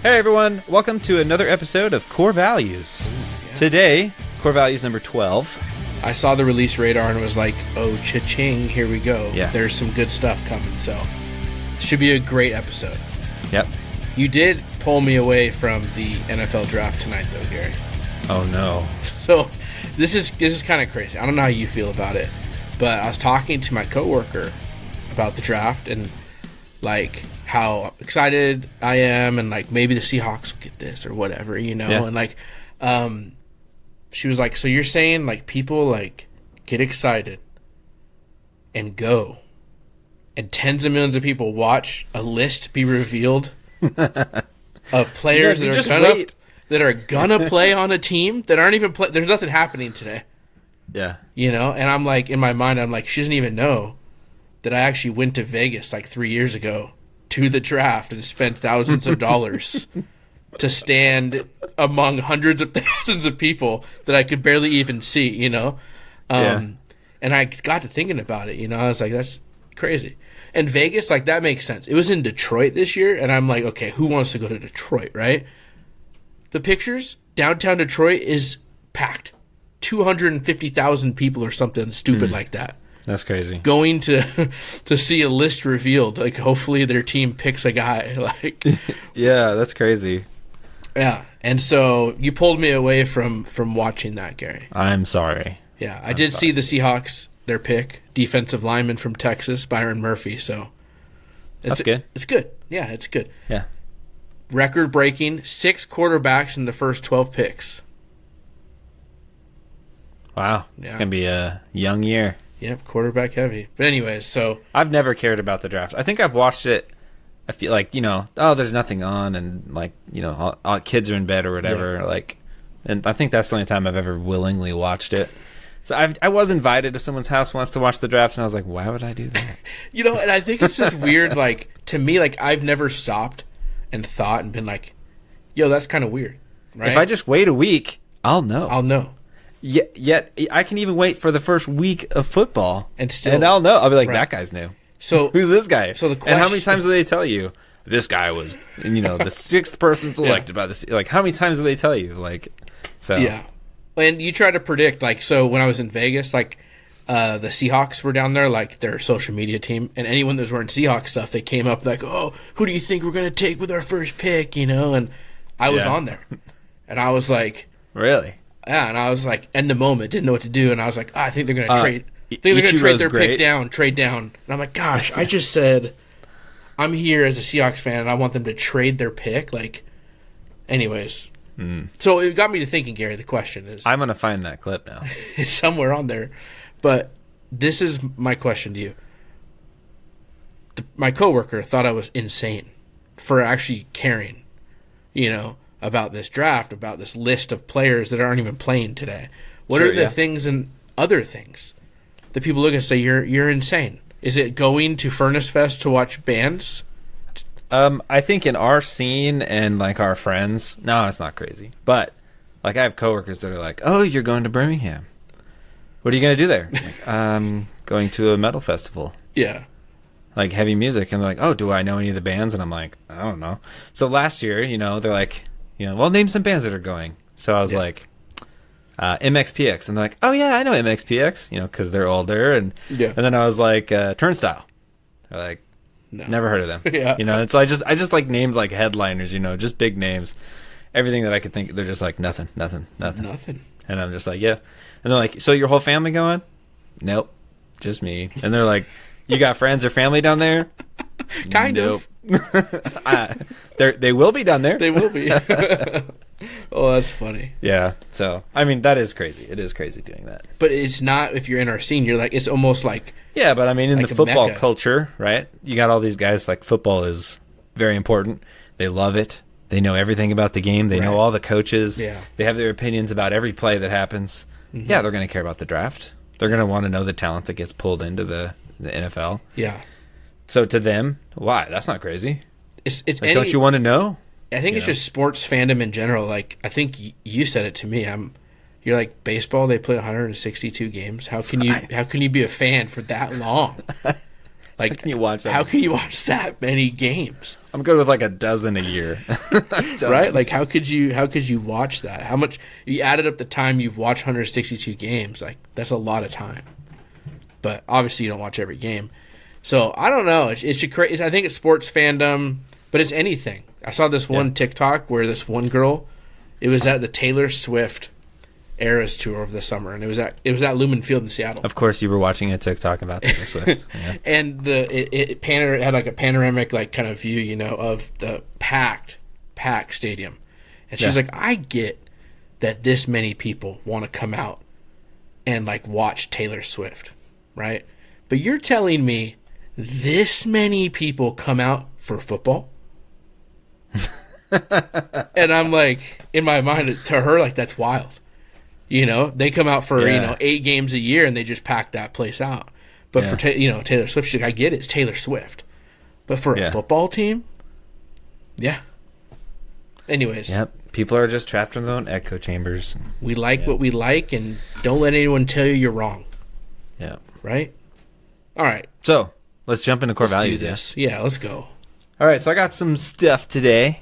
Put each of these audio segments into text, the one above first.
Hey everyone, welcome to another episode of Core Values. Today, Core Values number 12. I saw the release radar and was like, oh, cha-ching, here we go. Yeah. There's some good stuff coming, so should be a great episode. Yep. You did pull me away from the NFL draft tonight, though, Gary. Oh no. So this is kind of crazy. I don't know how you feel about it, but I was talking to my coworker about the draft and like how excited I am, and like maybe the Seahawks will get this or whatever, you know. Yeah. And like, she was like, so you're saying like people like get excited and go, and tens of millions of people watch a list be revealed of players that are gonna play on a team that aren't even play. There's nothing happening today. Yeah. You know, and I'm like, in my mind, I'm like, she doesn't even know that I actually went to Vegas like 3 years ago to the draft and spent thousands of dollars to stand among hundreds of thousands of people that I could barely even see, you know? And I got to thinking about it, you know? I was like, that's crazy. And Vegas, like, that makes sense. It was in Detroit this year, and I'm like, okay, who wants to go to Detroit, right? The pictures, downtown Detroit is packed. 250,000 people or something stupid like that. That's crazy. Going to see a list revealed. Like, hopefully their team picks a guy. Like, Yeah, that's crazy. yeah. And so you pulled me away from watching that, Gary. I'm sorry. Yeah, I did see the Seahawks, their pick, defensive lineman from Texas, Byron Murphy. So That's good. It's good. Yeah, it's good. Yeah. Record breaking 6 quarterbacks in the first 12 picks. Wow. Yeah. It's going to be a young year. Yep, quarterback heavy. But anyways, so I've never cared about the draft. I think I've watched it. I feel like, you know, oh, there's nothing on, and like, you know, all kids are in bed or whatever. Yeah. Like, and I think that's the only time I've ever willingly watched it. So I was invited to someone's house once to watch the draft, and I was like, why would I do that? you know, and I think it's just weird. Like, to me, like, I've never stopped and thought and been like, yo, that's kind of weird, right? If I just wait a week, I'll know. I'll know. Yet I can even wait for the first week of football, And still- I'll know. I'll be like, Right. that guy's new. So Who's this guy? So the and how many question- times do they tell you this guy was, you know, the sixth person selected by this? Like, how many times do they tell you? Like, so yeah, and you try to predict. Like, so when I was in Vegas, like, the Seahawks were down there, like their social media team, and anyone that was wearing Seahawks stuff, they came up like, oh, who do you think we're gonna take with our first pick? You know, and I was Yeah. on there, and I was like, really. yeah, and I was like, in the moment, didn't know what to do, and I was like, I think they're gonna trade. I think they're gonna Ichiro's trade their great. pick down, trade down. And I'm like, gosh, I just said, I'm here as a Seahawks fan, and I want them to trade their pick. Like, anyways. So it got me to thinking, Gary. The question is, I'm gonna find that clip now. is somewhere on there, but this is my question to you. My coworker thought I was insane for actually caring, you know, about this draft, about this list of players that aren't even playing today. What Sure, are the yeah. things and other things that people look and say you're insane? Is it going to Furnace Fest to watch bands? I think in our scene and like our friends, no, it's not crazy. But like I have coworkers that are like, "Oh, you're going to Birmingham. What are you gonna do there?" I'm like, I'm going to a metal festival, Yeah. like heavy music. And they're like, "Oh, do I know any of the bands?" And I'm like, "I don't know." So last year, you know, they're like, you know, well, name some bands that are going. So I was like, MXPX, and they're like, "Oh yeah, I know MXPX," you know, because they're older. And Yeah. and then I was like, Turnstile. They're like, No. never heard of them. Yeah. You know, and so I just like named like headliners, you know, just big names. Everything that I could think, they're just like nothing. Nothing. And I'm just like, yeah. And they're like, so your whole family going? Nope, just me. And they're like, you got friends or family down there? Kind of. They will be down there. They will be. Oh, that's funny. Yeah. So I mean, that is crazy. It is crazy doing that. But it's not, if you're in our scene, you're like, it's almost like, Yeah, but I mean, in Like the a football mecca. culture, right? You got all these guys, like, football is very important. They love it. They know everything about the game. They know Right. all the coaches. Yeah. They have their opinions about every play that happens. Yeah, they're going to care about the draft. They're going to want to know the talent that gets pulled into the NFL. yeah. So to them, why? That's not crazy. It's Like, don't you want to know? I think it's know? just sports fandom in general. Like, I think you said it to me. You're like, baseball, they play 162 games. How can you be a fan for that long? Like, How can you watch that? How can you watch that many games? I'm good with like a dozen a year. Right? Like, how could you watch that? How much you added up the time you've watched 162 games? Like, that's a lot of time. But obviously, you don't watch every game. So I don't know. It should create. I think it's sports fandom, but it's anything. I saw this one TikTok where this one girl, it was at the Taylor Swift Eras tour of the summer, and it was at Lumen Field in Seattle. Of course, you were watching a TikTok about Taylor Swift. Yeah. And it had like a panoramic like kind of view, you know, of the packed stadium. And she's like, I get that this many people want to come out and like watch Taylor Swift, right? But you're telling me this many people come out for football? And I'm like, in my mind, to her, like, that's wild. You know, they come out for, 8 games a year and they just pack that place out. But for, Taylor Swift, she's like, I get it. It's Taylor Swift. But for a football team? Yeah. Anyways. Yep. People are just trapped in their own echo chambers. We like what we like, and don't let anyone tell you you're wrong. Yeah. Right? All right. So, let's jump into core values. Do this. Yeah, let's go. All right, so I got some stuff today.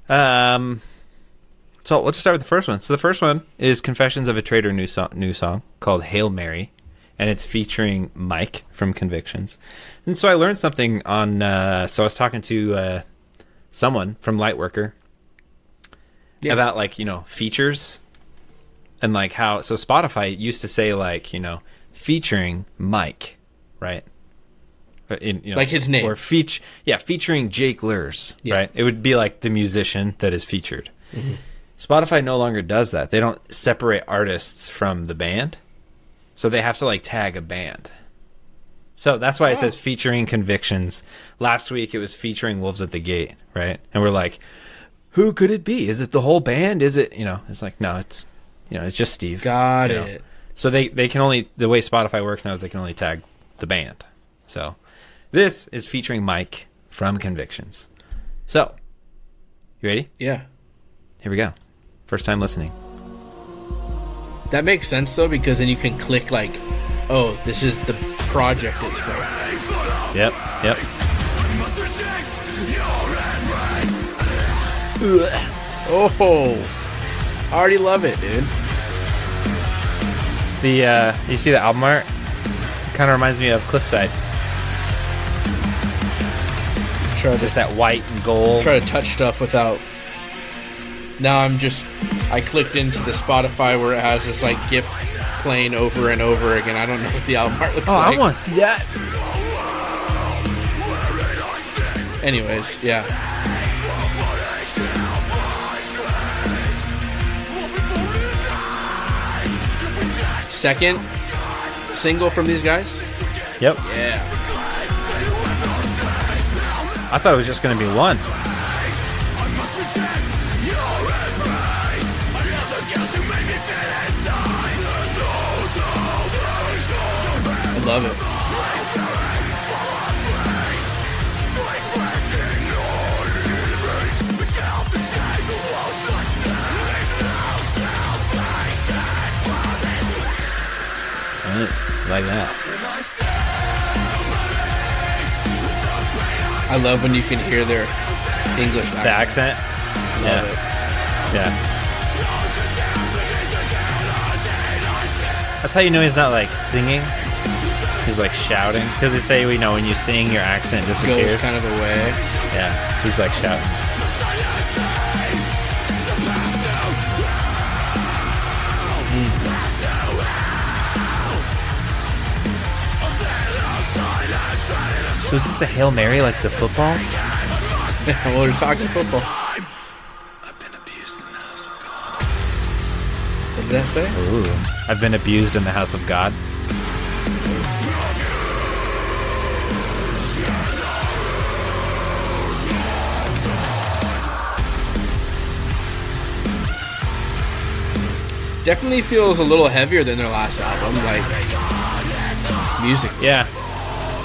So let's start with the first one. So the first one is Confessions of a Traitor new song called Hail Mary, and it's featuring Mike from Convictions. And so I learned something on, so I was talking to someone from Lightworker about, like, you know, features and like how, so Spotify used to say, like, you know, featuring Mike, right? Like his name. Or featuring Jake Lurs, right? It would be like the musician that is featured. Mm-hmm. Spotify no longer does that. They don't separate artists from the band. So they have to like tag a band. So that's why it says featuring Convictions. Last week it was featuring Wolves at the Gate, right? And we're like, who could it be? Is it the whole band? Is it, you know, it's like, no, it's, you know, it's just Steve. Got it. So they can only, the way Spotify works now is they can only tag the band. So this is featuring Mike from Convictions. So, you ready? Yeah. Here we go. First time listening. That makes sense, though, because then you can click, like, oh, this is the project it's from. Yep. Oh, I already love it, dude. You see the album art? It kind of reminds me of Cliffside. Just that white and gold. Try to touch stuff without. Now I clicked into the Spotify where it has this like GIF playing over and over again. I don't know what the album art looks like. I want to see that. Anyways, yeah. Second single from these guys? Yep. Yeah. I thought it was just going to be one. I love it. Like that. I love when you can hear their English accent. The accent? Love it. Yeah. That's how you know he's not like singing. He's like shouting. Because they say, you know, when you sing, your accent disappears. Goes kind of away. Yeah, he's like shouting. So is this a Hail Mary like the football? Well, we're talking football. I've been abused in the house of God. What did that say? Ooh. I've been abused in the house of God. Definitely feels a little heavier than their last album, like music. Yeah.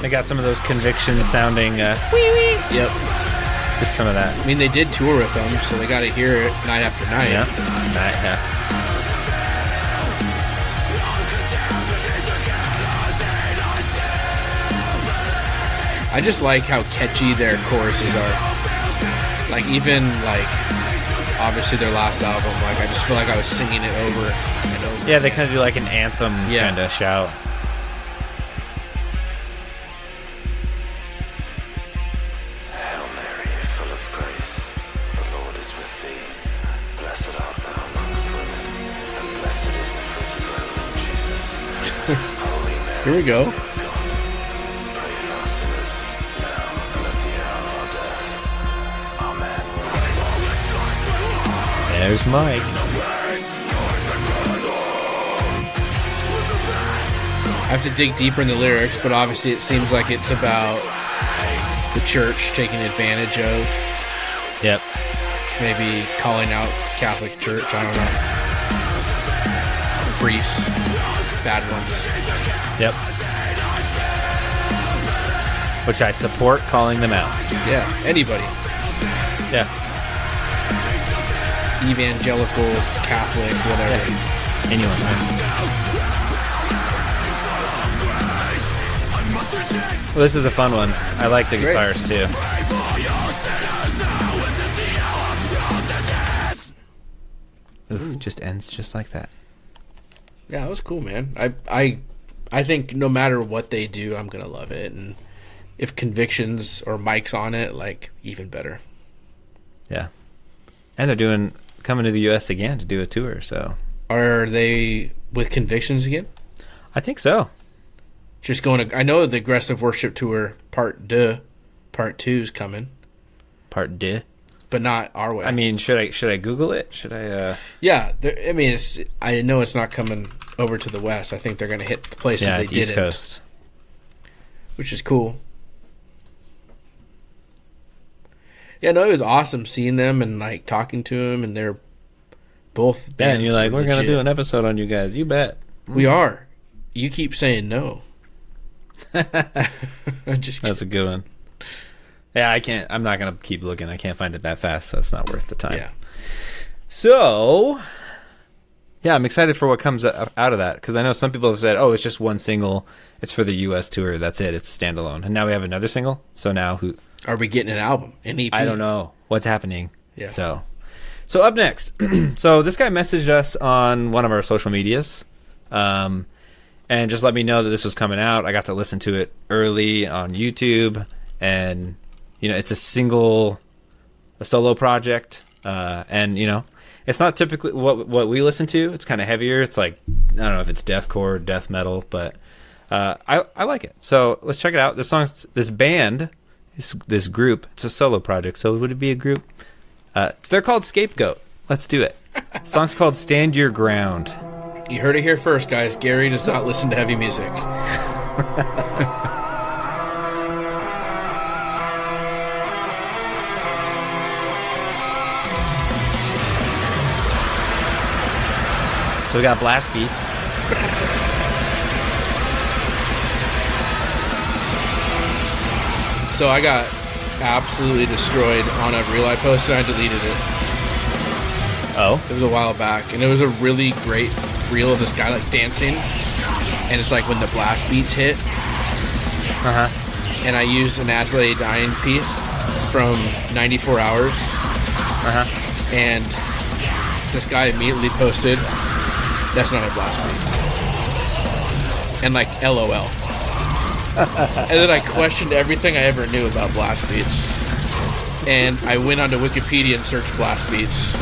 They got some of those Convictions sounding, Yep. just some of that. I mean, they did tour with them, so they got to hear it night after night. Yeah. I just like how catchy their choruses are. Like, even, like, obviously their last album, like, I just feel like I was singing it over and over. Yeah, they kind of do like an anthem kind of shout. Hail Mary, full of grace, the Lord is with thee. Blessed art thou amongst women, and blessed is the fruit of thy womb, Jesus. Holy Mary, Here we go. Mother of God, pray for us sinners, now and at the hour of our death. Amen. There's Mike. I have to dig deeper in the lyrics, but obviously it seems like it's about the church taking advantage of, Yep. maybe calling out Catholic Church, I don't know. Priests, bad ones. Yep. Which I support calling them out. Yeah, anybody. Yeah. Evangelical, Catholic, whatever. Anyone. Well, this is a fun one. I like the Great. guitars too. Oof, just ends just like that. Yeah, that was cool, man. I think no matter what they do, I'm gonna love it, and if Convictions or Mike's on it, like, even better. Yeah. And they're coming to the US again to do a tour, so Are they with Convictions again? I think so. Just going to, I know the Aggressive Worship Tour Part 2 is coming, Part D. but not our way. I mean, should I Google it? Should I yeah, I mean, I know it's not coming over to the West. I think they're going to hit the places Yeah, they it's didn't, East Coast. which is cool. Yeah, no, it was awesome seeing them and, like, talking to them, and they're both Yeah, and bands you're like, we're legit. gonna do an episode on you guys. You bet. We are. You keep saying no. Just That's a good one. Yeah, I'm not gonna keep looking. I can't find it that fast, so it's not worth the time. yeah. So, yeah, I'm excited for what comes out of that, because I know some people have said, "Oh, it's just one single. It's for the U.S. tour. That's it. It's standalone." And now we have another single. So now Are we getting an album? An EP? I don't know what's happening. Yeah. So up next, so this guy messaged us on one of our social medias, and just let me know that this was coming out. I got to listen to it early on YouTube, and it's a solo project, and it's not typically what we listen to. It's kind of heavier. It's like, I don't know if it's deathcore, death metal, but I like it. So let's check it out. This band, this group, it's a solo project. So would it be a group? They're called Scapegoat. Let's do it. The song's called Stand Your Ground. You heard it here first, guys. Gary does not listen to heavy music. So we got blast beats. So I got absolutely destroyed on a reel I posted. I deleted it. Oh. It was a while back, and it was a really great reel of this guy, like, dancing. And it's like when the blast beats hit. Uh-huh. And I used an As They Dying piece from 94 Hours. Uh-huh. And this guy immediately posted, "That's not a blast beat." And, like, LOL. And then I questioned everything I ever knew about blast beats. And I went onto Wikipedia and searched blast beats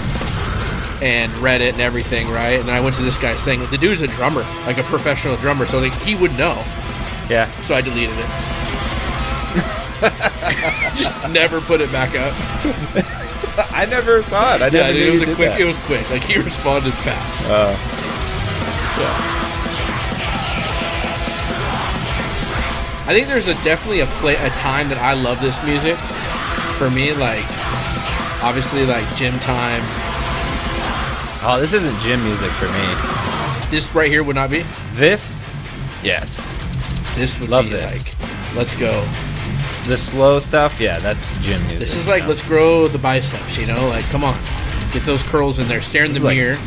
and read it and everything, right? And then I went to this guy's thing. The dude's a drummer, like a professional drummer, so, like, he would know. Yeah. So I deleted it. Just never put it back up. I never saw it. I Yeah, never dude, knew it was you a did quick. that. It was quick. Like, he responded fast. Yeah. I think there's definitely a time that I love this music. For me, like, obviously, like, gym time. Oh, this isn't gym music for me. This right here would not be. This? Yes. This would Love be this. like, let's go. The slow stuff? Yeah, that's gym music. This is like, let's grow the biceps, like, come on. Get those curls in there. Stare in the It's like- mirror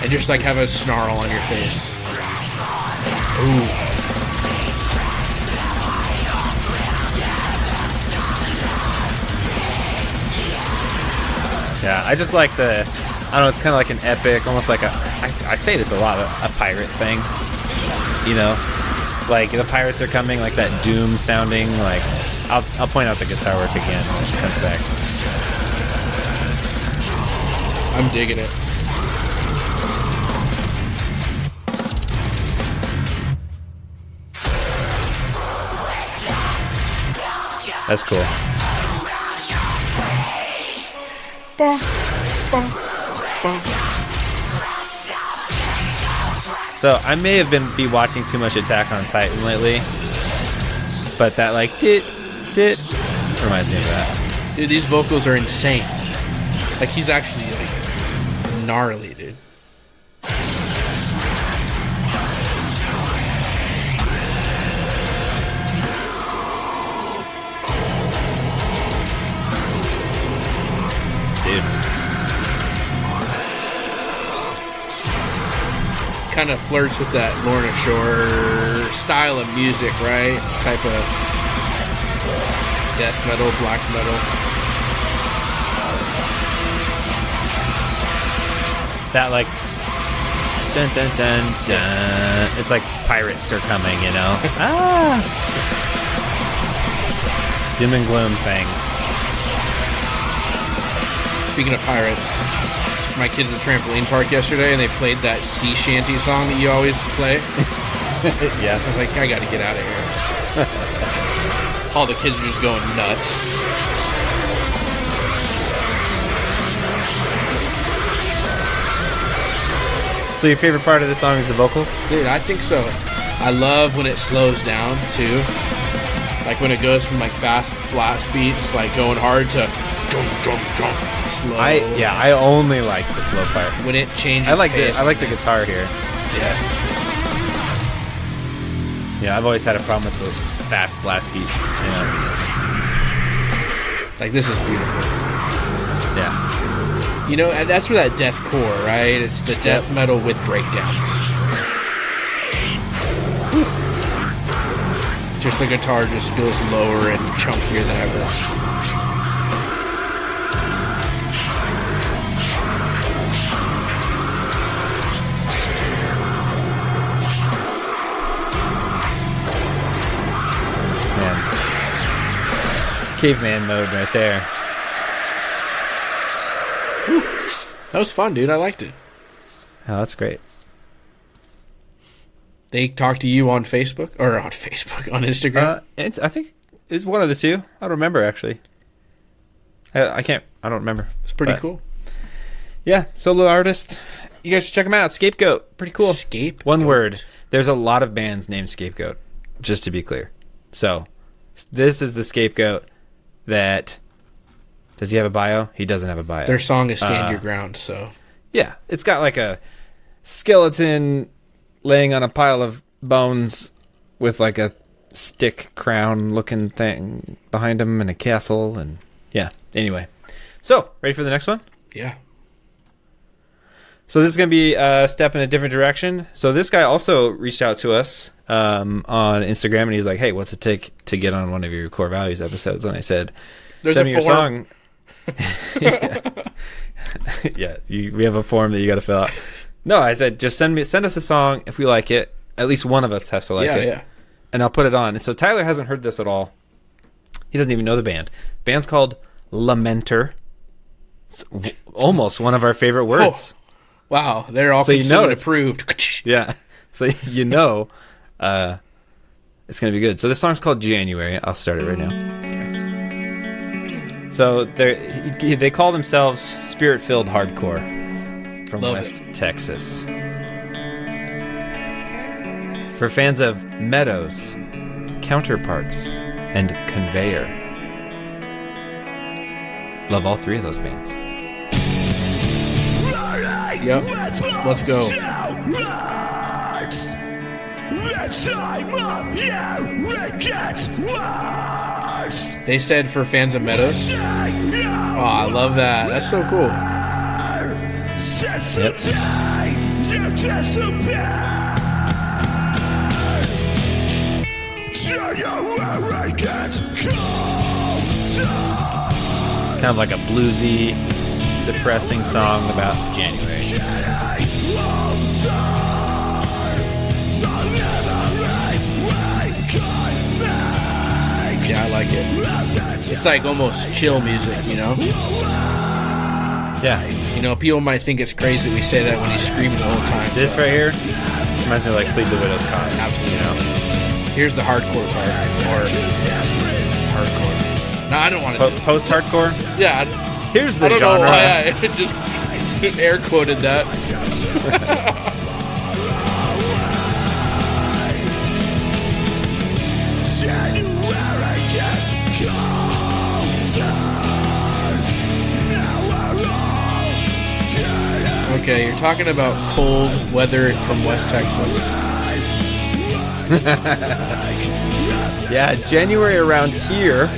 and just, like, have a snarl on your face. Ooh. Yeah, I just like the, I don't know, it's kind of like an epic, almost like I say this a lot, a pirate thing, you know? Like, the pirates are coming, like that doom sounding, like, I'll point out the guitar work again when it comes back. I'm digging it. That's cool. So I may have be watching too much Attack on Titan lately, but that like dit reminds me of that. Dude, these vocals are insane. Like, he's actually like gnarly, dude. Kind of flirts with that Lorna Shore style of music, right? Type of death metal, black metal. That like dun dun dun dun. It's like pirates are coming, you know. Doom and gloom thing. Speaking of pirates, my kids at the trampoline park yesterday, and they played that sea shanty song that you always play. Yeah. I was like, I gotta get out of here. All the kids are just going nuts. So your favorite part of the song is the vocals? Dude, I think so. I love when it slows down, too. Like when it goes from like fast blast beats, like going hard to jump, slow. I only like the slow part. When it changes I like pace, I like the guitar here. Yeah. Yeah, I've always had a problem with those fast blast beats, you know. Like, this is beautiful. Yeah. You know, and that's where that deathcore, right? It's the death metal with breakdowns. Just the guitar just feels lower and chunkier than ever. Caveman mode right there. Whew. That was fun, dude. I liked it. Oh, that's great. They talked to you on Facebook? Or on Facebook, on Instagram? I think it's one of the two. I don't remember, actually. I don't remember. It's pretty cool. Yeah, solo artist. You guys should check him out. Scapegoat. Pretty cool. Scapegoat. One word. There's a lot of bands named Scapegoat, just to be clear. So, this is the Scapegoat that... Does he have a bio? He doesn't have a bio. Their song is Stand Your Ground, so... Yeah, it's got like a skeleton laying on a pile of bones with like a stick crown looking thing behind him and a castle, and yeah. Anyway, so ready for the next one? Yeah. So this is going to be a step in a different direction. So this guy also reached out to us on Instagram, and he's like, hey, what's it take to get on one of your Core Values episodes? And I said, There's send a me your form. song. Yeah, we have a form that you got to fill out. No, I said, just send us a song if we like it. At least one of us has to like it. Yeah. And I'll put it on. And so Tyler hasn't heard this at all. He doesn't even know the band. The band's called Lamenter. It's almost one of our favorite words. Oh, wow, they're all So you know approved. Yeah. So it's going to be good. So this song's called January. I'll start it right now. So they call themselves Spirit-Filled Hardcore from Love West it. Texas. For fans of Meadows, Counterparts, and Conveyor. Love all three of those bands. Yep. Let's go. They said for fans of Meadows. Oh, I love that. That's so cool. Kind of like a bluesy, depressing song about January. Yeah, I like it. It's like almost chill music, you know? Yeah. You know, people might think it's crazy that we say that when he's screaming the whole time. This right here reminds me of like Plead the Widow's Cause. Absolutely. You know? Here's the hardcore part. Or hardcore. No, I don't want to. Post-hardcore? Yeah. Here's the I don't genre. know why I just air quoted that. Okay, you're talking about cold weather from West Texas. Yeah, January around here.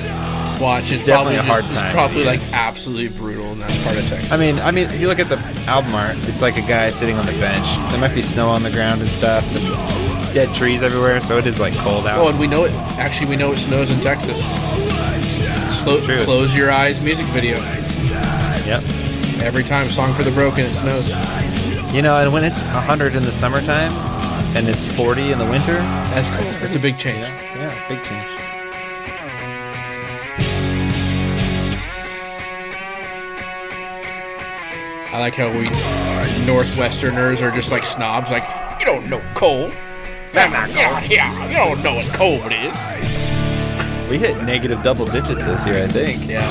Watch, it's definitely probably a hard just, time it's probably of the like absolutely brutal in that part of Texas. I mean, if you look at the album art, it's like a guy sitting on the bench. There might be snow on the ground and stuff, and dead trees everywhere, so it is like cold out. Oh, and we know it. Actually, we know it snows in Texas. True. Close Your Eyes music video. Yep. Every time, Song for the Broken, it snows. You know, and when it's 100 in the summertime and it's 40 in the winter, That's cool. It's a big change. yeah, big change. I like how we Northwesterners are just like snobs. Like, you don't know cold. Yeah, you don't know what cold is. We hit negative double digits this year, I think. Yeah.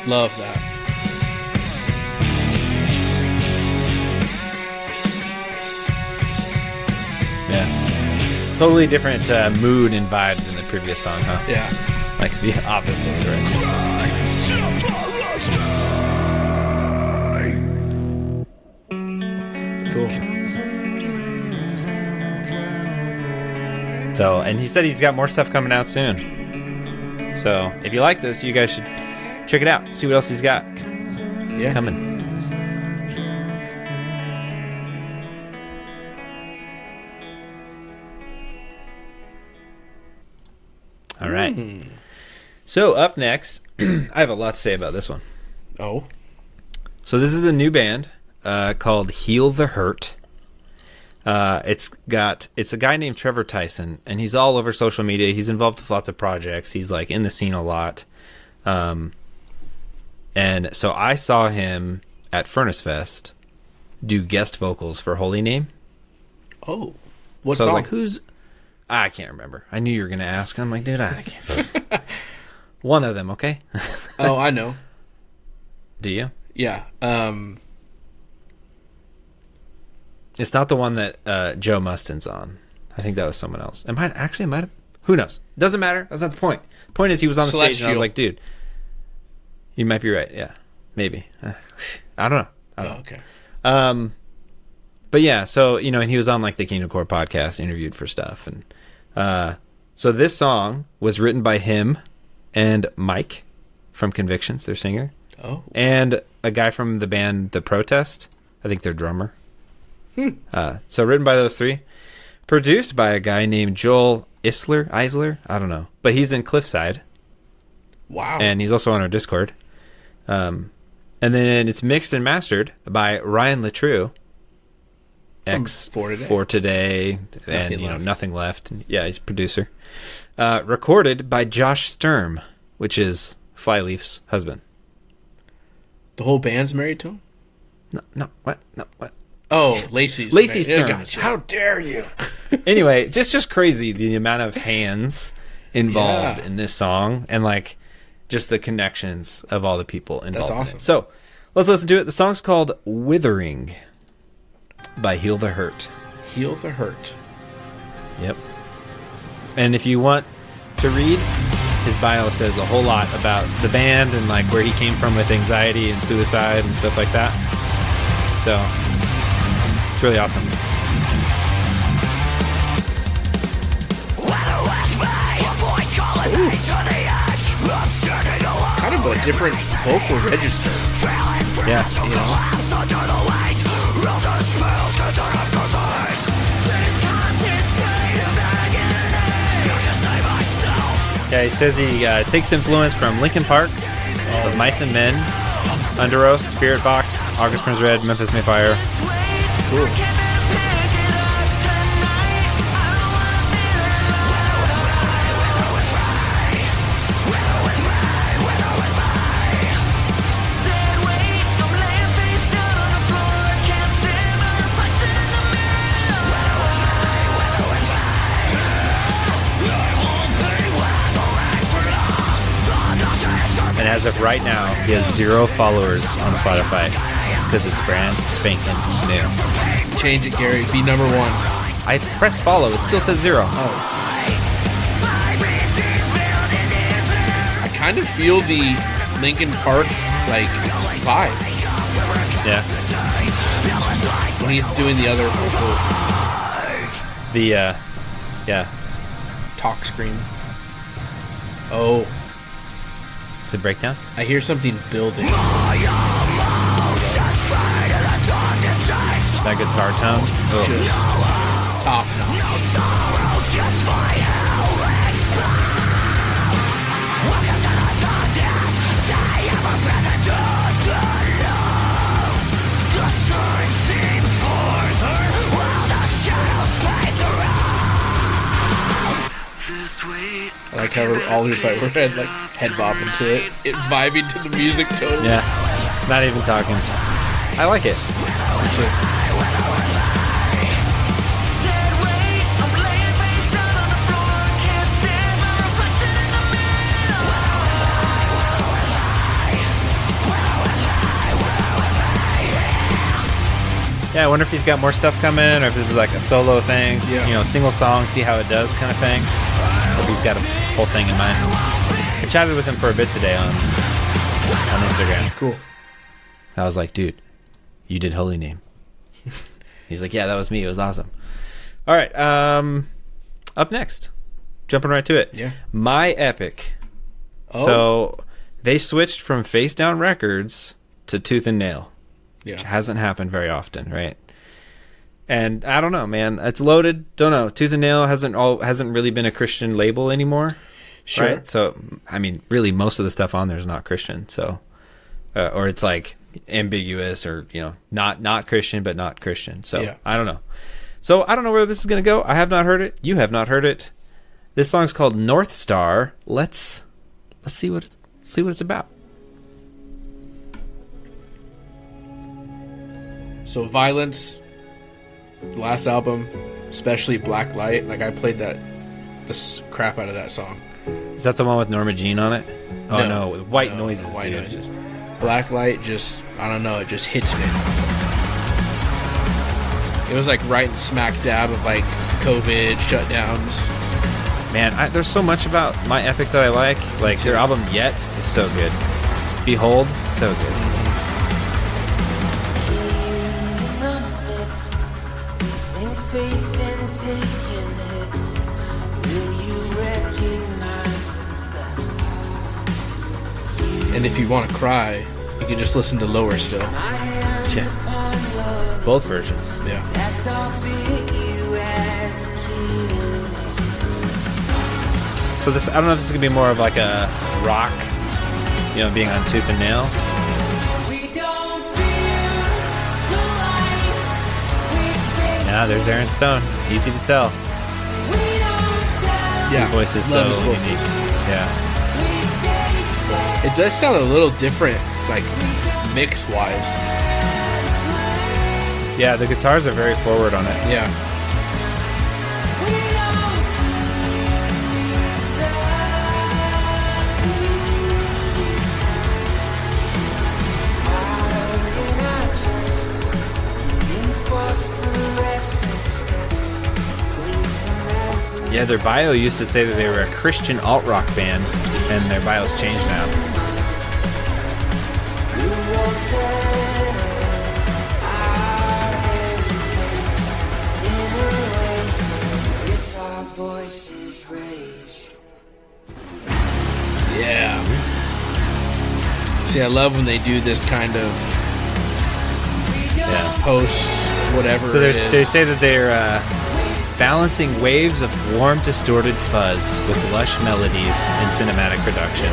Love that. Yeah. Totally different mood and vibe than the previous song, huh? Yeah. Like the opposite direction. Cool. So, and he said he's got more stuff coming out soon. So, if you like this, you guys should check it out. See what else he's got Yeah. coming. All right. So, up next, I have a lot to say about this one. Oh. So, this is a new band called Heal the Hurt. It's a guy named Trevor Tyson, and he's all over social media. He's involved with lots of projects. He's like in the scene a lot. And so I saw him at Furnace Fest do guest vocals for Holy Name. Oh. What So song? I was like, who's... I can't remember. I knew you were going to ask. I'm like, dude, I can't. One of them, okay? Oh, I know. Do you? Yeah. It's not the one that Joe Mustin's on. I think that was someone else. It might have. Who knows? Doesn't matter. That's not the point. The point is he was on the stage and I was like, dude, you might be right. Yeah, maybe. I don't know. Oh, okay. But yeah, so, you know, and he was on like the Kingdom Core podcast, interviewed for stuff. And so this song was written by him and Mike from Convictions, their singer. Oh. And a guy from the band The Protest. I think their drummer. So written by those three. Produced by a guy named Joel Eisler. I don't know. But he's in Cliffside. Wow. And he's also on our Discord. And then it's mixed and mastered by Ryan Latrue. For Today. And, Nothing Left. Nothing Left. Yeah, he's a producer. Recorded by Josh Sturm, which is Flyleaf's husband. The whole band's married to him? No, what? Oh, Lacey's Lacey married. Sturm. Gotcha. How dare you? Anyway, just crazy the amount of hands involved in this song and like just the connections of all the people involved. That's awesome. In it. So let's listen to it. The song's called Withering by Heal the Hurt. Heal the Hurt. Yep. And if you want to read, his bio says a whole lot about the band and like where he came from with anxiety and suicide and stuff like that. So it's really awesome. Kind of a different vocal register. Yeah. You know? Yeah, he says he takes influence from Linkin Park, of Mice and Men, Under Oath, Spirit Box, August Burns Red, Memphis May Fire. Cool. And as of right now, he has 0 followers on Spotify because it's brand spanking new. Change it, Gary. Be number 1. I pressed follow. It still says 0. Oh. I kind of feel the Linkin Park like vibe Yeah. when he's doing the other vocal The yeah. talk scream. Oh, Is it breakdown? I hear something building. That guitar tone. Oh. Just top notch. I like how we're all just like we're head bobbing to it, vibing to the music totally. Yeah. Not even talking. I like it. Yeah, I wonder if he's got more stuff coming, or if this is like a solo thing, Yeah. you know, single song, see how it does kind of thing. Hope he's got a whole thing in mind. I chatted with him for a bit today on Instagram. Cool. I was like, dude, you did Holy Name. He's like, yeah, that was me. It was awesome. All right, up next, jumping right to it. Yeah. My Epic. Oh. So they switched from Face Down Records to Tooth and Nail. Which Yeah. hasn't happened very often, right? And I don't know, man. It's loaded. Don't know. Tooth and Nail hasn't really been a Christian label anymore, Sure. right? So I mean, really, most of the stuff on there is not Christian. So, or it's like ambiguous, or you know, not Christian, but not Christian. So Yeah. I don't know. So I don't know where this is gonna go. I have not heard it. You have not heard it. This song's called Northstar. Let's see what it's about. So Violence, last album, especially Black Light. Like I played the crap out of that song. Is that the one with Norma Jean on it? Oh no, with White No, Noises, White dude. Noises. Black Light just, I don't know, it just hits me. It was like right smack dab of like COVID shutdowns. Man, there's so much about My Epic that I like. Like their album Yet is so good. Behold, so good. And if you want to cry, you can just listen to Lower Still. Yeah. Both versions. Yeah. So this, I don't know if this is gonna be more of like a rock, you know, being on Tooth and Nail. Yeah, there's Aaron Stone. Easy to tell. Yeah. His voice is so Love his vocals. unique. Yeah. It does sound a little different, like mix wise. Yeah, the guitars are very forward on it. Yeah. Yeah, their bio used to say that they were a Christian alt-rock band, and their bio's changed now. Yeah. See, I love when they do this kind of Yeah. post whatever So it they is. say that they're balancing waves of warm, distorted fuzz with lush melodies in cinematic production.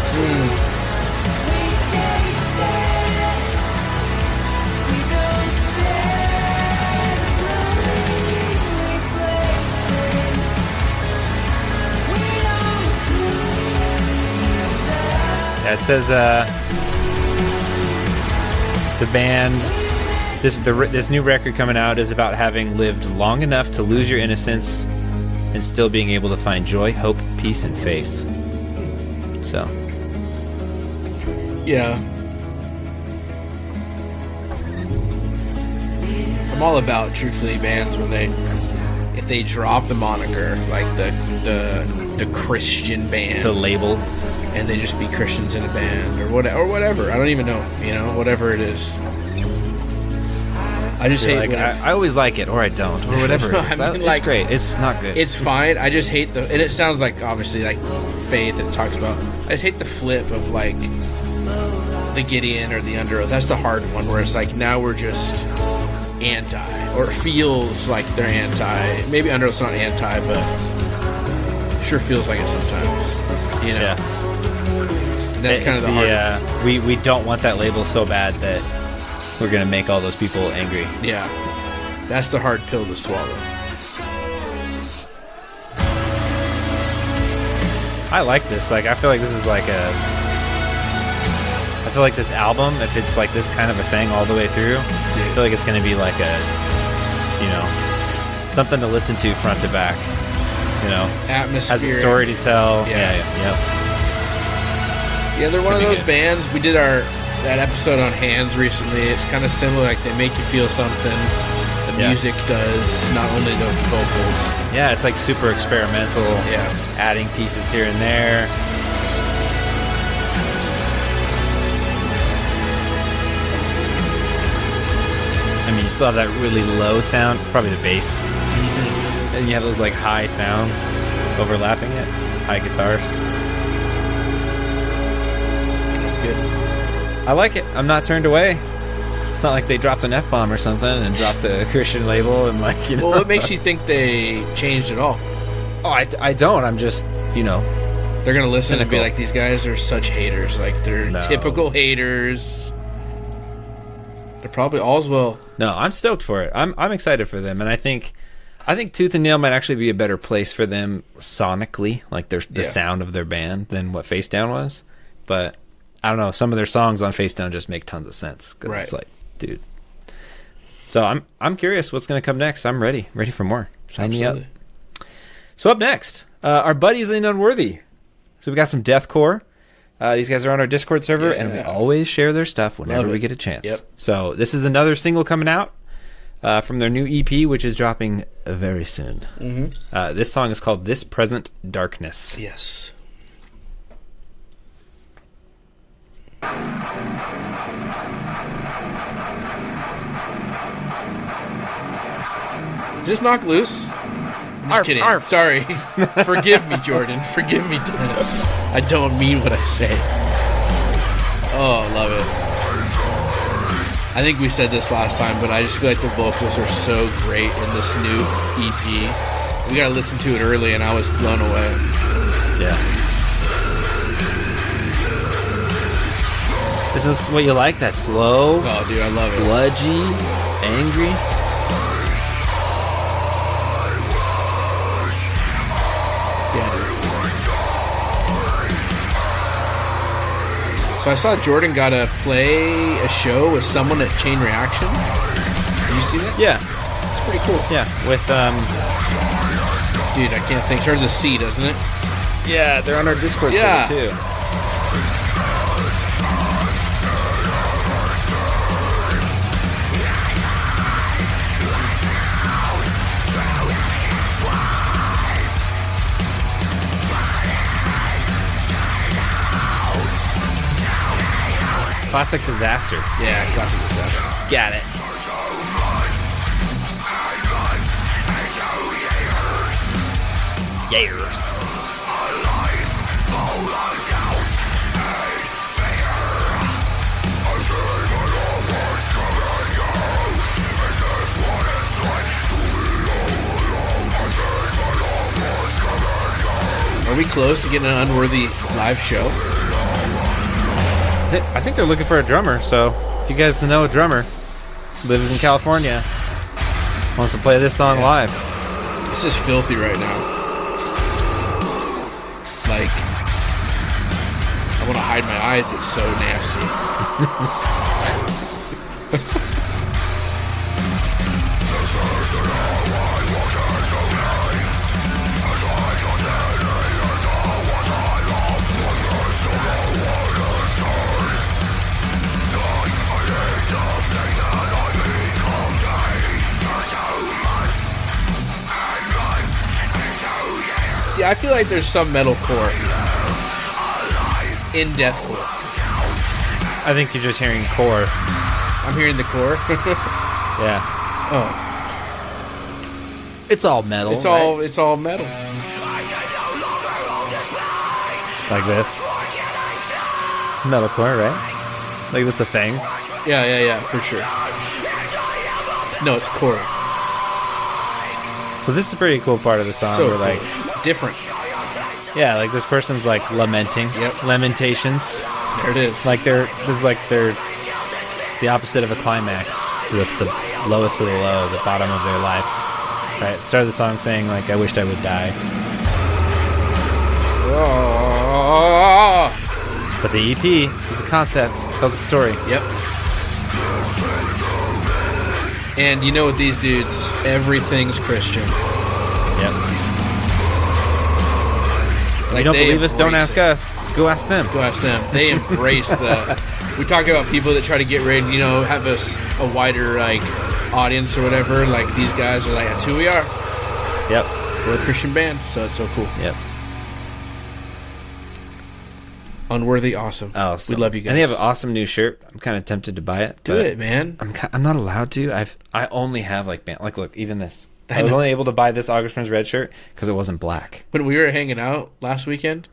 says the band, this new record coming out is about having lived long enough to lose your innocence and still being able to find joy, hope, peace, and faith. So, yeah. I'm all about, truthfully, bands when if they drop the moniker, like the Christian band, the label, and they just be Christians in a band or whatever. I don't even know, whatever it is. I just hate like I always like it, or I don't, or whatever. It is. I mean, it's great. It's not good. It's fine. I just hate and it sounds like obviously like faith it talks about. I just hate the flip of like the Gideon or the Underoath. That's the hard one where it's like now we're just anti, or it feels like they're anti. Maybe Underoath's not anti, but sure feels like it sometimes. Yeah. And that's kind of the hard. We don't want that label so bad that we're gonna make all those people angry. Yeah, that's the hard pill to swallow. I like this. Like, I feel like this is like I feel like this album, if it's like this kind of a thing all the way through, I feel like it's gonna be like something to listen to front to back. Atmosphere. Has a story to tell. Yeah. Yep. They're one of those bands. We did that episode on Hands recently. It's kind of similar. Like they make you feel something. The music does, not only the vocals. Yeah, it's like super experimental. Yeah, adding pieces here and there. I mean, you still have that really low sound, probably the bass, and you have those like high sounds overlapping it, high guitars. That's good. I like it. I'm not turned away. It's not like they dropped an F-bomb or something and dropped the Christian label and like, Well, what makes you think they changed at all? Oh, I don't. I'm just, they're going to listen and be cynical. like, these guys are such haters. Like, they're typical haters. They're probably all's well. No, I'm stoked for it. I'm excited for them, and I think Tooth and Nail might actually be a better place for them sonically, like the sound of their band, than what Face Down was. But I don't know. Some of their songs on Face Down just make tons of sense because it's like, dude. So I'm curious what's going to come next. I'm ready for more. Sign me up. So up next, our buddies in Unworthy. So we got some deathcore. These guys are on our Discord server, and we always share their stuff whenever we get a chance. Yep. So this is another single coming out from their new EP, which is dropping very soon. Mm-hmm. This song is called This Present Darkness. Yes. Is this Knock Loose? I'm just kidding. Arf. Sorry. Forgive me, Jordan. Forgive me, Dennis. I don't mean what I say. Oh, love it. I think we said this last time, but I just feel like the vocals are so great in this new EP. We gotta listen to it early, and I was blown away. Yeah. This is what you like? That slow, Oh, dude, I love it. sludgy, angry. Yeah, dude. So I saw Jordan got to play a show with someone at Chain Reaction. Did you see that? Yeah. It's pretty cool. Yeah. With Dude, I can't think. Starts with a C, doesn't it? yeah, they're on our Discord Yeah. server too. Classic Disaster. Yeah, classic disaster. Got it. Years. Are we close to getting an Unworthy live show? I think they're looking for a drummer, so if you guys know a drummer, lives in California, wants to play this song live. This is filthy right now. Like, I I want to hide my eyes. It's so nasty. See, I feel like there's some metalcore in deathcore. I think you're just hearing core. I'm hearing the core. Yeah. Oh, It's all metal. it's all metal. like this. Metalcore, right? Like that's a thing. Yeah, for sure. No, it's core. So this is a pretty cool part of the song. So where like, cool. Different. yeah, like this person's like lamenting. Yep. Lamentations. There it is. Like they're the opposite of a climax with the lowest of the low, the bottom of their life. Right. Start of the song saying like, I wished I would die. Oh. But the EP is a concept, tells a story. Yep. And you know what these dudes, everything's Christian. Yep. Like, you don't they believe us? Don't embrace ask us. Go ask them. Go ask them. They embrace the... We talk about people that try to get rid, have a wider, like, audience or whatever. Like, these guys are like, that's who we are. Yep. We're a Christian band, so it's so cool. Yep. Unworthy, awesome. Oh, we love you guys. And they have an awesome new shirt. I'm kind of tempted to buy it. Do it, man. I'm not allowed to. I only have like look, even this. I I was know. only able to buy this August Burns red shirt because it wasn't black. When we were hanging out last weekend,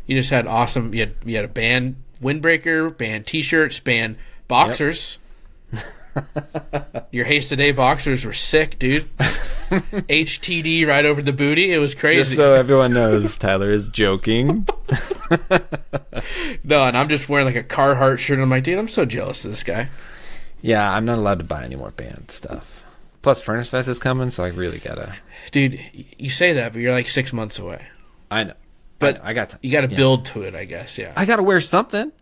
you just had awesome... You had a band windbreaker, band t-shirts, band boxers. Your Haste Today boxers were sick, dude. HTD right over the booty. It was crazy. Just so everyone knows, Tyler is joking. No, and I'm just wearing like a Carhartt shirt. And I'm like, dude, I'm so jealous of this guy. Yeah, I'm not allowed to buy any more band stuff. Plus, Furnace Fest is coming, so I really gotta. Dude, you say that, but you're like 6 months away. I know, But I got. You got to build to it, I guess. Yeah. I gotta wear something.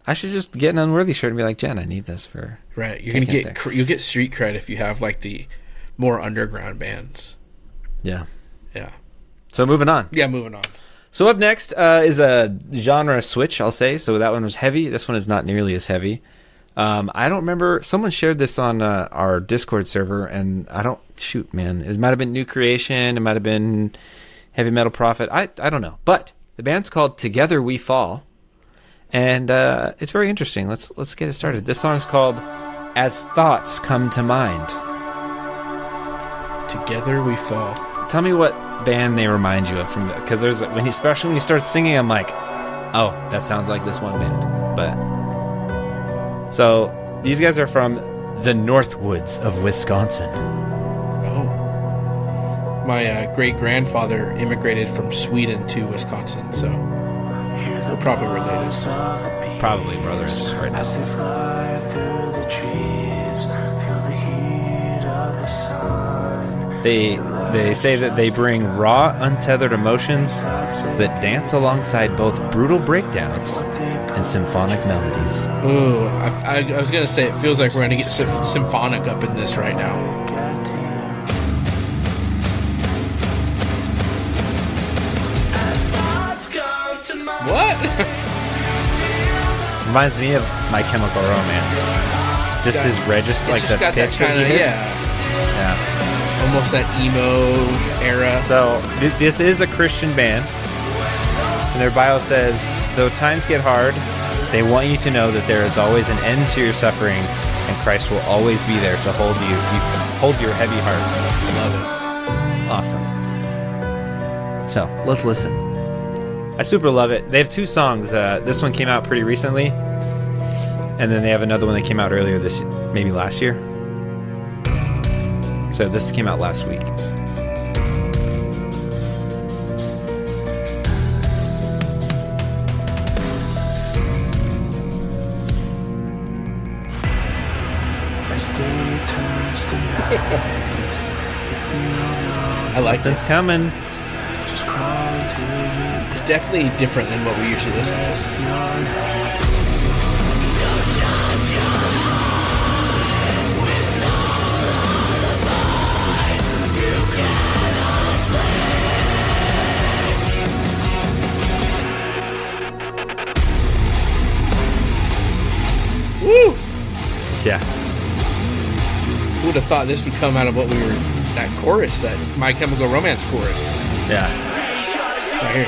I should just get an Unworthy shirt and be like, Jen, I need this for. Right. You're gonna Can't get think. you'll get street cred if you have like the more underground bands. Yeah. Yeah. So moving on. Yeah. Moving on. So up next is a genre switch, I'll say. So that one was heavy. This one is not nearly as heavy. I don't remember. Someone shared this on our Discord server, and I don't... Shoot, man. It might have been New Creation. It might have been Heavy Metal Prophet. I don't know. But the band's called Together We Fall, and it's very interesting. Let's get it started. This song's called As Thoughts Come to Mind. Together We Fall. Tell me what band they remind you of from... Because there's... especially when you start singing, I'm like, oh, that sounds like this one band. But... So, these guys are from the Northwoods of Wisconsin. Oh. My great-grandfather immigrated from Sweden to Wisconsin, so we're probably related. Probably brothers right now. As they fly through the trees, feel the heat of the sun. They say that they bring raw, untethered emotions that dance alongside both brutal breakdowns and symphonic melodies. Ooh, I was going to say, it feels like we're going to get symphonic up in this right now. What? Reminds me of My Chemical Romance. Just his register, like the got pitch that that he kinda, hits. yeah. Yeah. Almost that emo era. So this is a Christian band, and their bio says, though times get hard, they want you to know that there is always an end to your suffering, and Christ will always be there to hold your heavy heart. Love it. Awesome. So let's listen. I super love it. They have two songs. This one came out pretty recently, and then they have another one that came out earlier maybe last year. So this came out last week. As day turns to night, you feel no I like Something's this. coming. It's definitely different than what we usually listen to. Woo! Yeah. Who would have thought this would come out of what we were, that chorus, that My Chemical Romance chorus. Yeah. Right here.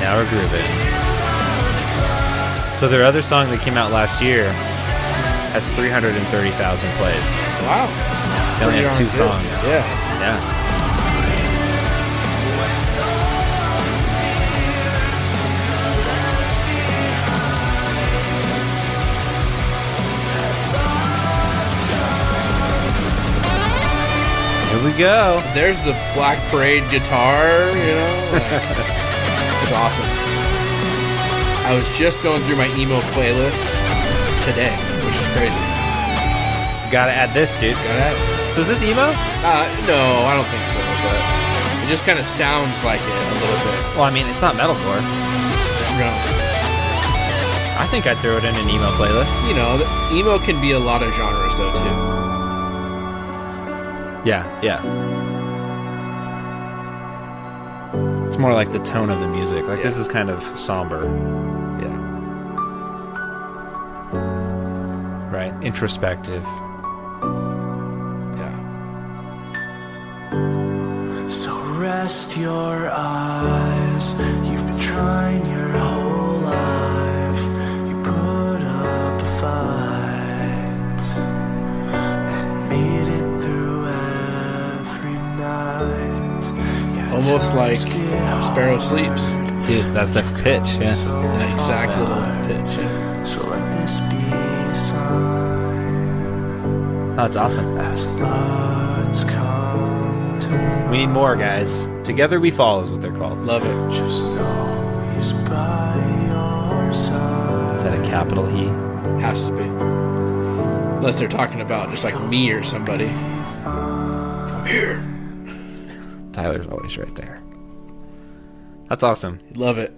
Now we're grooving. So their other song that came out last year has 330,000 plays. Wow. They only have 2 Pretty darn good. songs. Yeah. Yeah. Here we go. There's the Black Parade guitar, you know? Like, it's awesome. I was just going through my emo playlist today, which is crazy. Gotta add this, dude. Got that? So is this emo? No, I don't think so, but it just kind of sounds like it a little bit. Well, I mean, it's not metalcore. No. I think I'd throw it in an emo playlist. You know, emo can be a lot of genres, though, too. Yeah, yeah. It's more like the tone of the music. Like, this is kind of somber, Yeah. right? Introspective. Yeah. So rest your eyes. You've been trying your whole life. You put up a fight and made it through every night. Yeah, Almost like times get Sparrow Sleeps. Dude, that's the pitch, yeah. That exact little pitch. Yeah. So let this be a sign Oh, it's awesome. as thoughts come to We need more, guys. Together we fall is what they're called. Love it. just know he's by your side. Is that a capital He? Has to be. Unless they're talking about just like me or somebody. Come here. Tyler's always right there. That's awesome. Love it.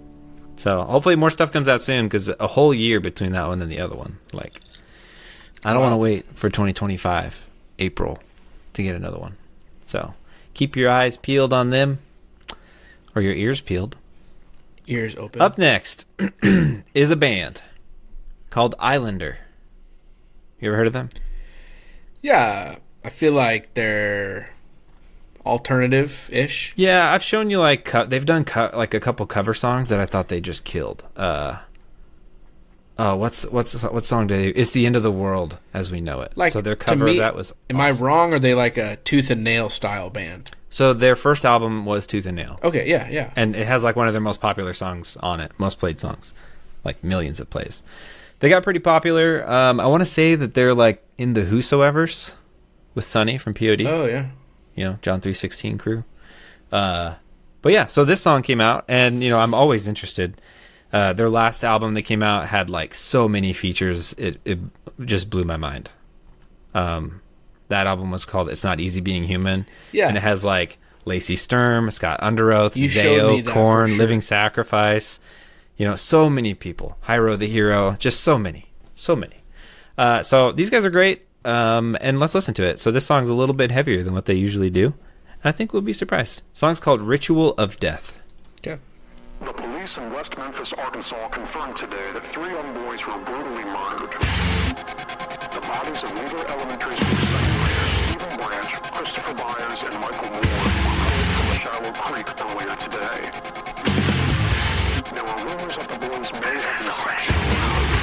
So hopefully more stuff comes out soon, because a whole year between that one and the other one. Like, I don't Wow. want to wait for 2025 April to get another one. So keep your eyes peeled on them, or your ears peeled. Ears open. Up next is a band called Islander. You ever heard of them? Yeah. I feel like they're alternative-ish. Yeah, I've shown you like they've done like a couple cover songs that I thought they just killed. What song did they? It's the End of the World as we know it. Like, so their to cover me, of that was. Am awesome. I wrong? Or are they like a Tooth and Nail style band? So their first album was Tooth and Nail, Okay, yeah, yeah. and it has like one of their most popular songs on it, most played songs, like millions of plays. They got pretty popular. I want to say that they're like in the Whosoevers with Sonny from POD. Oh, yeah. You know, John 3:16 crew. But yeah, so this song came out, and you know, I'm always interested. Their last album that came out had like so many features, it just blew my mind. That album was called "It's Not Easy Being Human." Yeah. And it has like Lacey Sturm, Scott Underoath, You showed me Zayo, that Korn, for sure. Living Sacrifice. You know, so many people. Hyro the Hero, just so many. So these guys are great. And let's listen to it. So this song's a little bit heavier than what they usually do. I think we'll be surprised. The song's called Ritual of Death. Okay. The police in West Memphis, Arkansas confirmed today that 3 young boys were brutally murdered. The bodies of Wheeler Elementary School second graders Stephen Branch, Christopher Byers, and Michael Moore were pulled from Shallow Creek earlier today. There were rumors that the boys may have been sexually murdered.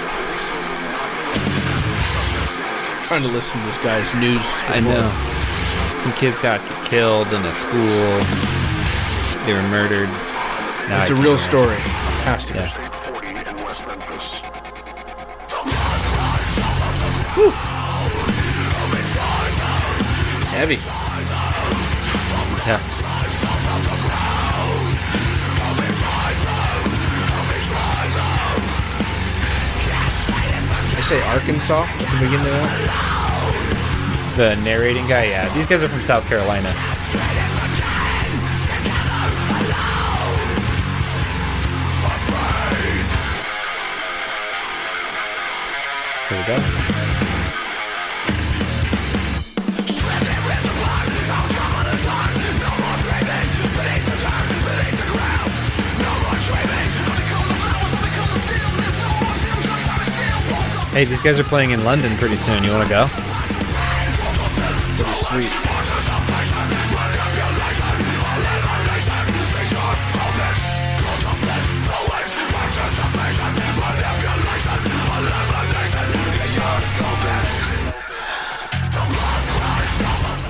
The police say they do not know the suspects indicated. Trying to listen to this guy's news. I know. Some kids got killed in a school. They were murdered. Now It's I a can't real remember. story. Has to be. Yeah. State 40 in West Memphis. It's heavy. Yeah. I say Arkansas at the beginning of that? The narrating guy, yeah. These guys are from South Carolina. Here we go. Hey, these guys are playing in London pretty soon. You want to go? Pretty sweet.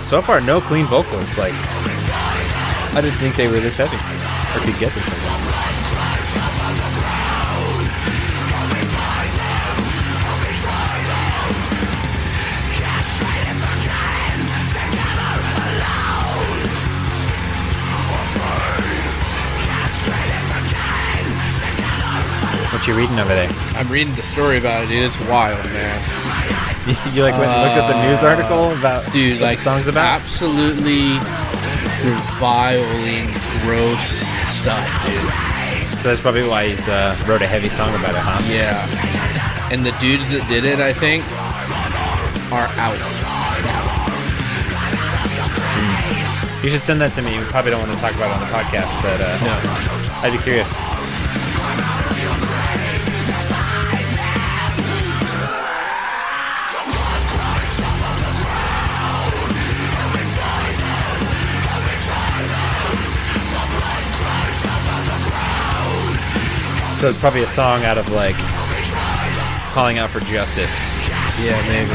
So far, no clean vocals. Like, I didn't think they were this heavy or could get this heavy. What you reading over there? I'm reading the story about it, dude. It's wild, man. You like went and looked at the news article about Dude, what like the song's about? absolutely reviling, gross stuff, dude. So that's probably why he's wrote a heavy song about it, huh? Yeah. And the dudes that did it, I think, are out. You should send that to me. We probably don't want to talk about it on the podcast, but No. I'd be curious. So it's probably a song out of like calling out for justice. Yeah, maybe.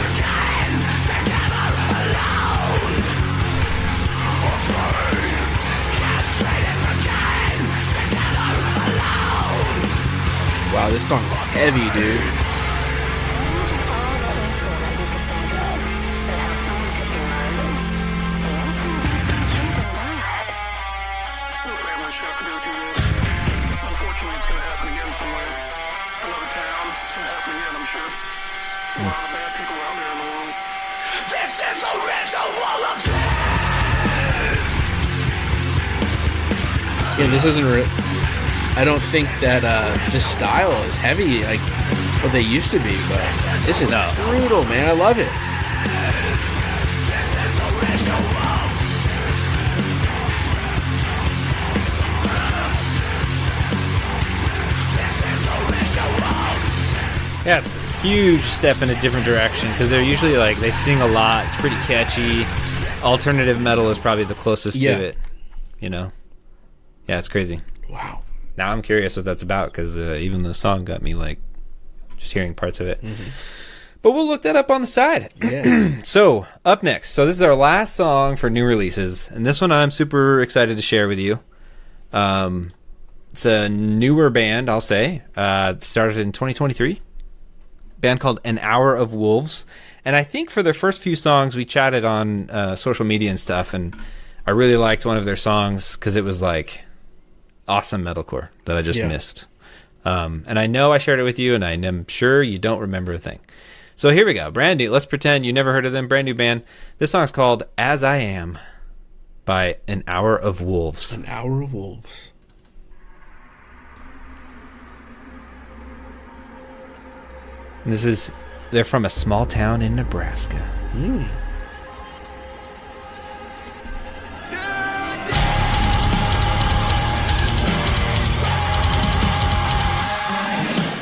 Wow, this song's heavy, dude. No family should have to go through this. Unfortunately, it's going to happen again somewhere. Another town. It's going to happen again, I'm sure. A lot of bad people out there in the world. This is the ritual of Yeah, this isn't. I don't think that this style is heavy like what they used to be, but this is brutal, man. I love it. Yeah, it's a huge step in a different direction because they're usually like they sing a lot. It's pretty catchy. Alternative metal is probably the closest Yeah. to it. You know? Yeah, it's crazy. Wow. Now I'm curious what that's about because even the song got me like just hearing parts of it. Mm-hmm. But we'll look that up on the side. Yeah. So up next, so this is our last song for new releases, and this one I'm super excited to share with you. It's a newer band, I'll say. Started in 2023. Band called An Hour of Wolves, and I think for their first few songs we chatted on social media and stuff, and I really liked one of their songs because it was like awesome metalcore that I just missed. And I know I shared it with you, and I am sure you don't remember a thing. So here we go. Brand new. Let's pretend you never heard of them. Brand new band. This song's called As I Am by An Hour of Wolves. An Hour of Wolves. And they're from a small town in Nebraska.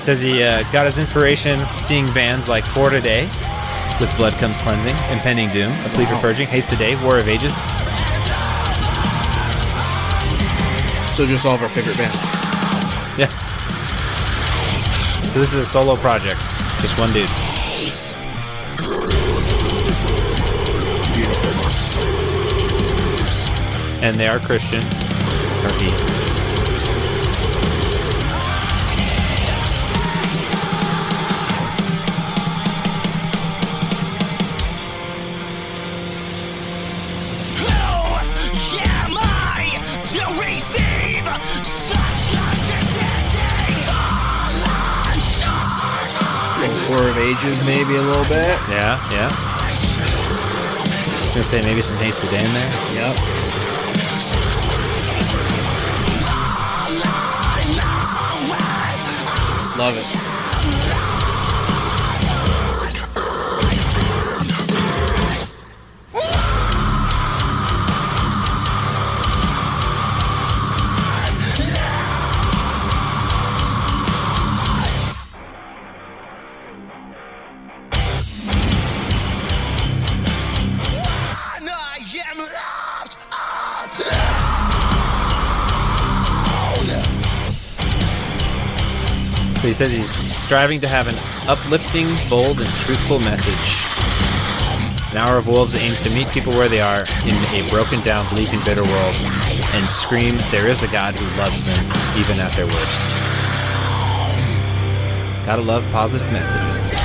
Says he got his inspiration seeing bands like For Today, With Blood Comes Cleansing, Impending Doom, A Plea for Purging, Haste the Day, War of Ages. So just all of our favorite bands. Yeah. So this is a solo project. Just one dude. And they are Christian. Or he. War of Ages, maybe a little bit. Yeah. I was gonna say maybe some Haste the Day in there. Yep. Love it. So he says he's striving to have an uplifting, bold, and truthful message. An Hour of Wolves aims to meet people where they are in a broken down, bleak, and bitter world and scream, there is a God who loves them, even at their worst. Gotta love positive messages.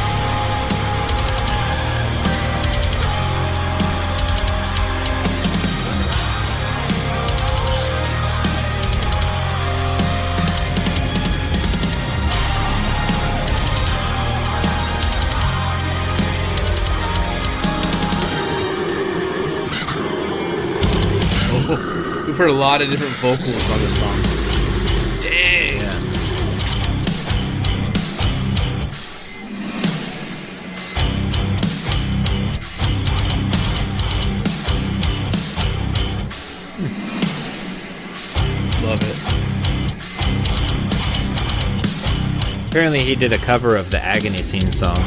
We've heard a lot of different vocals on this song. Dang. Yeah. Love it. Apparently he did a cover of the Agony Scene song,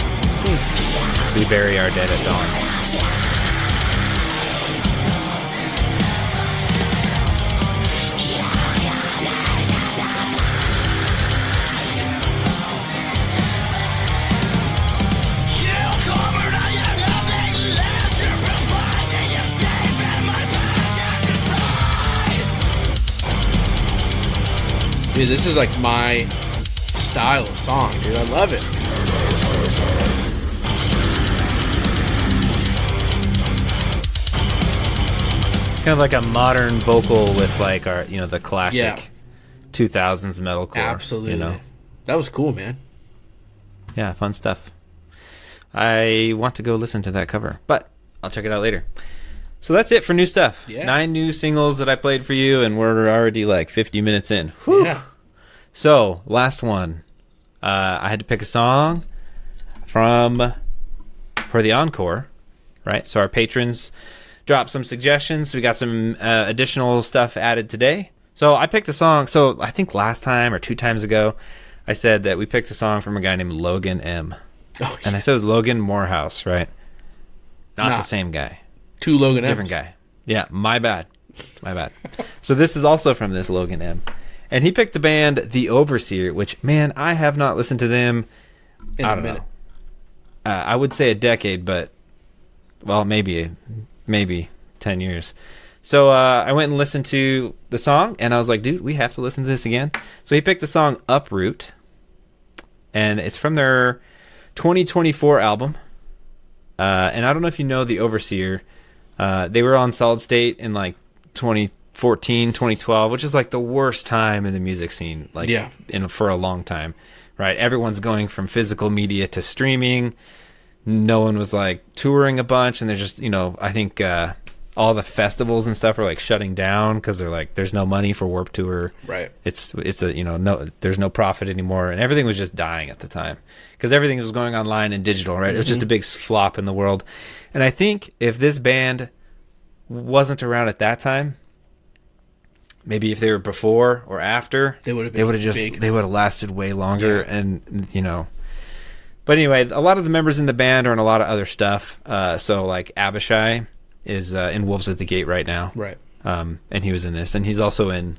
We Bury Our Dead at Dawn. Dude, this is like my style of song, dude. I love it. It's kind of like a modern vocal with like our, the classic 2000s metalcore. Absolutely. That was cool, man. Yeah, fun stuff. I want to go listen to that cover, but I'll check it out later. So that's it for new stuff. Yeah. 9 new singles that I played for you, and we're already like 50 minutes in. Whew. Yeah. So, last one. I had to pick a song for the encore, right? So our patrons dropped some suggestions. We got some additional stuff added today. So I picked a song. So I think last time or 2 times ago, I said that we picked a song from a guy named Logan M. Oh, yeah. And I said it was Logan Morehouse, right? Not the same guy. 2 Logan M's. Different guy. Yeah, my bad. So this is also from this Logan M. And he picked the band The Overseer, which, man, I have not listened to them In I a don't minute. know. I would say a decade, but, well, maybe 10 years. So I went and listened to the song, and I was like, dude, we have to listen to this again. So he picked the song Uproot, and it's from their 2024 album. And I don't know if you know The Overseer. They were on Solid State in like 2014, 2012, which is like the worst time in the music scene, like for a long time, right? Everyone's going from physical media to streaming. No one was like touring a bunch, and they're just, I think all the festivals and stuff are like shutting down because they're like, there's no money for Warped Tour. Right. It's a no, there's no profit anymore, and everything was just dying at the time because everything was going online and digital, right? It was just a big flop in the world. And I think if this band wasn't around at that time, maybe if they were before or after, they would have lasted way longer. And but anyway, a lot of the members in the band are in a lot of other stuff. So like Abishai is in Wolves at the Gate right now, right? And he was in this, and he's also in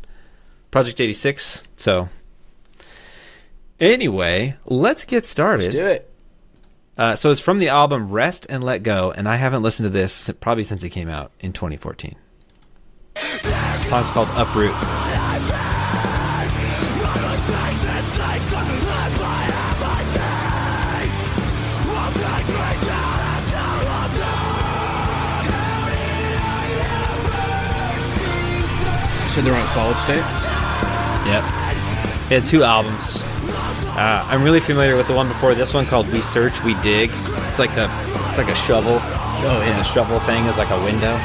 Project 86. So anyway, let's get started. Let's do it. So it's from the album Rest and Let Go, and I haven't listened to this probably since it came out in 2014. The song's called Uproot. You said they're on Solid State? Yep. They had 2 albums. I'm really familiar with the one before this one called "We Search, We Dig." It's like a shovel. Oh And the yeah. shovel thing is like a window.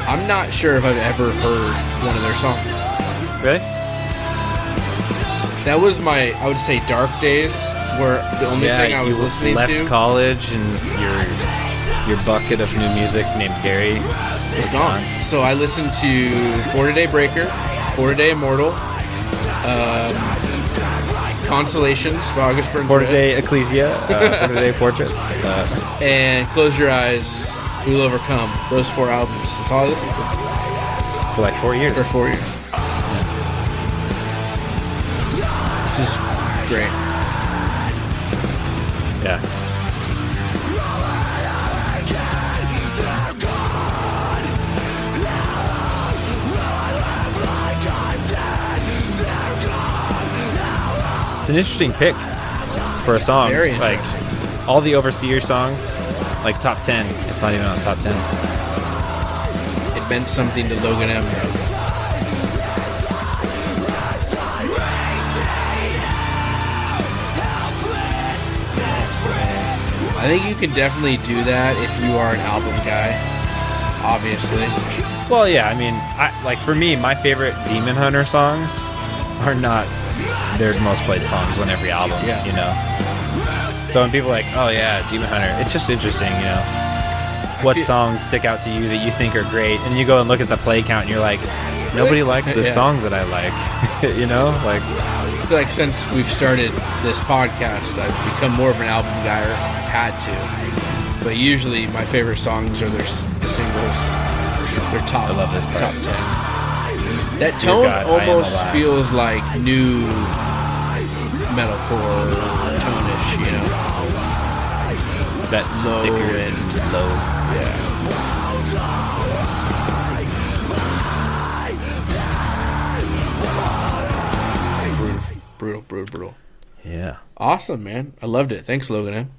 I'm not sure if I've ever heard one of their songs. Really? That was my, I would say, dark days, where the only thing I was you listening left to college and your bucket of new music named Gary was gone. So I listened to 4 Day Breaker, 4 Day Immortal, Consolations by August Burns Red, Day Ecclesia, Day Portraits. and Close Your Eyes, We Will Overcome. Those 4 albums. That's all I listened to For like 4 years. for 4 years. This is great. Yeah. It's an interesting pick for a song. Very like interesting. all the Overseer songs, like top 10. It's not even on top 10. It meant something to Logan M. I think you can definitely do that if you are an album guy. Obviously. Well, yeah. I mean, like for me, my favorite Demon Hunter songs are not their most played songs on every album. Yeah. You know. So when people are like, oh yeah, Demon Hunter, it's just interesting, you know. What songs stick out to you that you think are great, and you go and look at the play count, and you're like, nobody likes the Yeah. song that I like. You know, like. I feel like since we've started this podcast, I've become more of an album guy, or I've had to. But usually my favorite songs are the singles. They're top. I love this part. Top 10. That tone God, I Am almost Alive. feels like new metalcore tone-ish, you know? That Low thicker and low. Yeah. Brutal. Yeah. Awesome, man. I loved it. Thanks, Logan.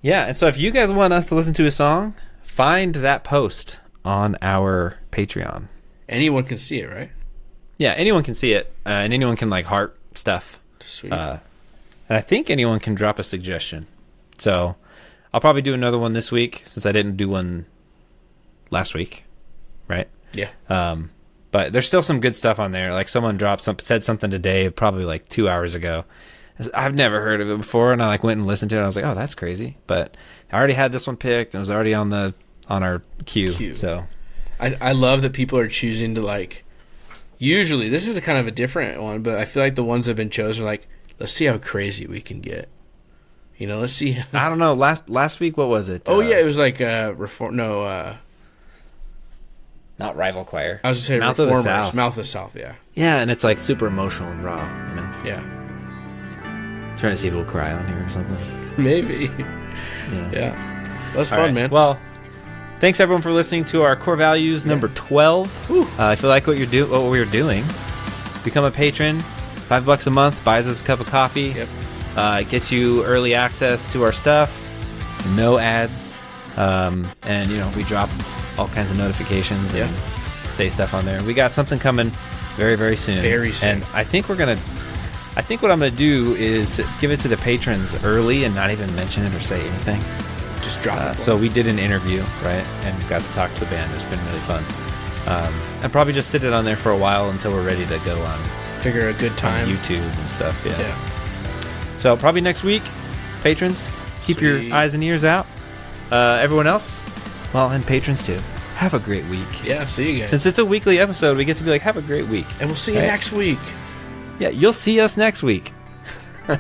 Yeah, and so if you guys want us to listen to a song, find that post on our Patreon. Anyone can see it, right? Yeah, anyone can see it, and anyone can like heart stuff. Sweet. And I think anyone can drop a suggestion. So I'll probably do another one this week since I didn't do one last week, right? Yeah. But there's still some good stuff on there. Like someone said something today, probably like 2 hours ago. I've never heard of it before, and I like went and listened to it. And I was like, oh, that's crazy. But I already had this one picked, and it was already on our queue. So I love that people are choosing to like. Usually, this is a kind of a different one, but I feel like the ones that have been chosen are like, let's see how crazy we can get. You know, let's see. I don't know. Last week, what was it? Oh yeah, it was like reform. No, not Rival Choir. I was gonna say Mouth of the Reformers. South. Mouth of the South. Yeah. Yeah, and it's like super emotional and raw. You know, Yeah. trying to see if it'll cry on here or something. Maybe. You know. Yeah. That's All fun, right. man. Well, thanks everyone for listening to our core values number 12. If you like what we're doing, become a patron. $5 a month buys us a cup of coffee. Yep. It gets you early access to our stuff, no ads, and you know we drop all kinds of notifications and say stuff on there. We got something coming very, very soon. Very soon. And I think what I'm gonna do is give it to the patrons early and not even mention it or say anything. Just drop it. So we did an interview, right, and got to talk to the band. It's been really fun. And probably just sit it on there for a while until we're ready to go on Figure a good time. YouTube and stuff. Yeah. Yeah. So probably next week, patrons, keep Sweet. your eyes and ears out. Everyone else, well, and patrons too, have a great week. Yeah. See you guys. Since it's a weekly episode, we get to be like, have a great week. And we'll see you Right. next week. Yeah, you'll see us next week. All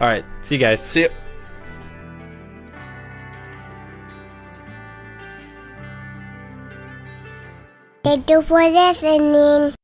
right, see you guys. See ya. Thank you for listening.